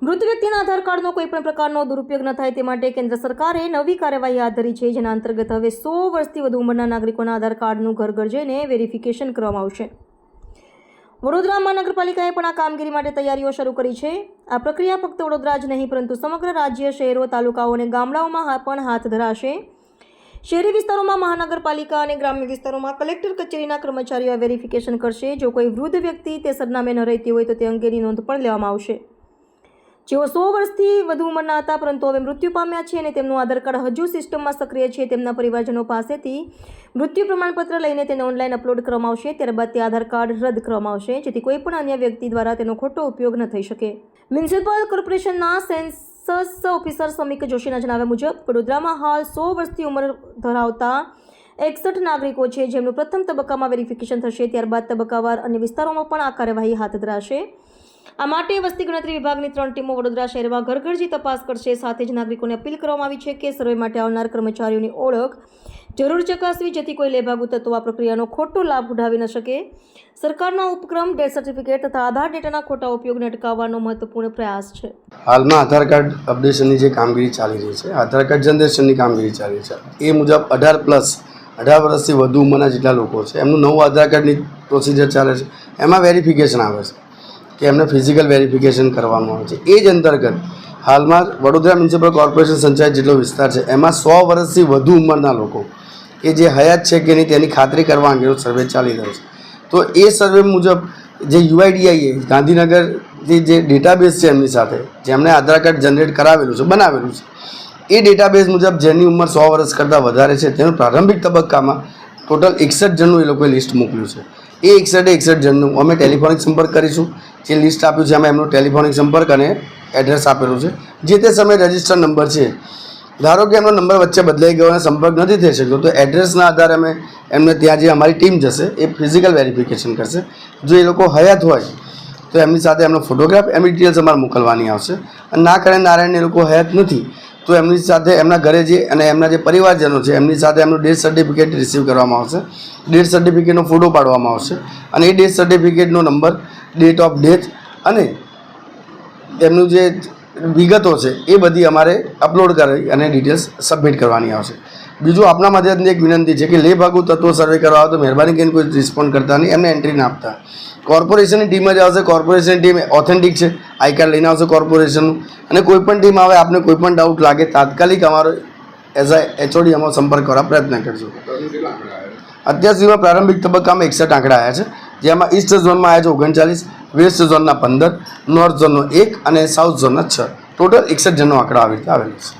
મૃત વ્યક્તિના આધાર કાર્ડનો કોઈપણ પ્રકારનો દુરુપયોગ ન થાય તે માટે કેન્દ્ર સરકારે નવી કાર્યવાહી હાથ ધરી છે, જેના અંતર્ગત હવે 100 વર્ષથી વધુ ઉંમરના નાગરિકોના આધાર કાર્ડનું ઘર ઘર જઈને વેરિફિકેશન કરવામાં આવશે. વડોદરા મહાનગરપાલિકાએ પણ આ કામગીરી માટે તૈયારીઓ શરૂ કરી છે. આ પ્રક્રિયા ફક્ત વડોદરા જ નહીં પરંતુ સમગ્ર રાજ્ય, શહેરો, તાલુકાઓ અને ગામડાઓમાં પણ હાથ ધરાશે. શહેરી વિસ્તારોમાં મહાનગરપાલિકા અને ગ્રામ્ય વિસ્તારોમાં કલેક્ટર કચેરીના કર્મચારીઓ વેરિફિકેશન કરશે. જો કોઈ વૃદ્ધ વ્યક્તિ તે સરનામે ન રહેતી હોય તો તે અંગેની નોંધ પણ લેવામાં આવશે. જેઓ 100 વર્ષથી વધુ ઉંમરના હતા પરંતુ હવે મૃત્યુ પામ્યા છે અને તેમનું આધાર કાર્ડ હજુ સિસ્ટમમાં સક્રિય છે, તેમના પરિવારજનો પાસેથી મૃત્યુ પ્રમાણપત્ર લઈને તેને ઓનલાઈન અપલોડ કરવામાં આવશે. ત્યારબાદ તે આધાર કાર્ડ રદ કરવામાં આવશે, જેથી કોઈ પણ અન્ય વ્યક્તિ દ્વારા તેનો ખોટો ઉપયોગ ન થઈ શકે. મ્યુનિસિપલ કોર્પોરેશનના સેન્સસ ઓફિસર સમીક જોશીના જણાવ્યા મુજબ વડોદરામાં હાલ 100 વર્ષથી ઉંમર ધરાવતા 61 નાગરિકો છે, જેમનું પ્રથમ તબક્કામાં વેરિફિકેશન થશે. ત્યારબાદ તબક્કાવાર અન્ય વિસ્તારોમાં પણ આ કાર્યવાહી હાથ ધરાશે. આ માટે વસ્તી ગણતરી વિભાગની 3 ટીમો વડોદરા શહેરમાં ઘર ઘર જઈ તપાસ કરશે. સાથે જ નાગરિકોને અપીલ કરવામાં આવી છે કે સર્વે માટે આવનાર કર્મચારીઓની ઓળખ જરૂર ચકાસવી, જેથી કોઈ લેભાગુ તત્વો આ પ્રક્રિયાનો ખોટો લાભ ઉઠાવી ન શકે. સરકારનો ઉપક્રમ ડેથ સર્ટિફિકેટ તથા આધાર ડેટાના ખોટા ઉપયોગને અટકાવવાનો મહત્વપૂર્ણ પ્રયાસ છે. હાલમાં આધાર કાર્ડ અપડેશનની જે કામગીરી ચાલી રહી છે, આધાર કાર્ડ જનરેશનની કામગીરી ચાલી છે, એ મુજબ 18 વર્ષથી વધુ ઉંમરના જેટલા લોકો છે એમનું નવું આધાર કાર્ડની પ્રોસિજર ચાલે છે. એમાં વેરિફિકેશન આવે છે કે એમને ફિઝિકલ વેરિફિકેશન કરવામાં આવે છે. એ જ અંતર્ગત હાલમાં વડોદરા મ્યુનિસિપલ કોર્પોરેશન સંચાલિત જેટલો વિસ્તાર છે એમાં 100 વર્ષથી વધુ ઉંમરના લોકો કે જે હયાત છે કે નહીં તેની ખાતરી કરવા અંગેનો સર્વે ચાલી રહ્યો છે. તો એ સર્વે મુજબ જે UIDAI ગાંધીનગરથી જે ડેટાબેઝ છે એમની સાથે જેમણે આધાર કાર્ડ જનરેટ કરાવેલું છે, બનાવેલું છે, એ ડેટાબેઝ મુજબ જેની ઉંમર 100 વર્ષ કરતાં વધારે છે તેનું પ્રારંભિક તબક્કામાં ટોટલ 61 જણનું એ લોકોએ લિસ્ટ મોકલ્યું છે. એ 61 જણનું અમે ટેલિફોનિક સંપર્ક કરીશું. જે લિસ્ટ આપ્યું છે એમાં એમનો ટેલિફોનિક સંપર્ક અને એડ્રેસ આપેલું છે. જે તે સમયે રજિસ્ટર નંબર છે, ધારો કે એમનો નંબર વચ્ચે બદલાઈ ગયો અને સંપર્ક નથી થઈ શકતો તો એડ્રેસના આધારે અમે એમને ત્યાં જે અમારી ટીમ જશે એ ફિઝિકલ વેરિફિકેશન કરશે. જો એ લોકો હયાત હોય તો એમની સાથે એમનો ફોટોગ્રાફ, એમની ડિટેલ્સ અમારે મોકલવાની આવશે. અને ના કરે નારાયણ એ લોકો હયાત નથી તો એમની સાથે એમના ઘરે જે અને એમના જે પરિવારજનો છે એમની સાથે એમનું ડેથ સર્ટિફિકેટ રિસીવ કરવામાં આવશે. ડેથ સર્ટિફિકેટનો ફોટો પાડવામાં આવશે અને એ ડેથ સર્ટિફિકેટનો નંબર, ડેટ ઓફ ડેથ અને એમનું જે વિગતો છે એ બધી અમારે અપલોડ કરી અને ડિટેલ્સ સબમિટ કરવાની આવશે. બીજું આપના માધ્યમથી એક વિનંતી છે કે લેભાગુ તત્વો સર્વે કરવા આવે તો મહેરબાની કરીને કોઈ રિસ્પોન્ડ કરતા નહીં, એમને એન્ટ્રી ના આપતા. કોર્પોરેશનની ટીમ જ આવશે. કોર્પોરેશનની ટીમ ઓથેન્ટિક છે, આઈ કાર્ડ લઈને આવશે કોર્પોરેશનનું. અને કોઈપણ ટીમ આવે, આપને કોઈપણ ડાઉટ લાગે તાત્કાલિક અમારો એઝ અ HOD અમારો સંપર્ક કરવા પ્રયત્ન કરજો. અત્યાર સુધીમાં પ્રારંભિક તબક્કામાં 61 આંકડા આવ્યા છે, જેમાં ઈસ્ટ ઝોનમાં આવ્યા છે 39, વેસ્ટ ઝોનના 15, નોર્થ ઝોનનો 1 અને સાઉથ ઝોનના 6. ટોટલ 61 જણનો આંકડો આવી રીતે આવેલો છે.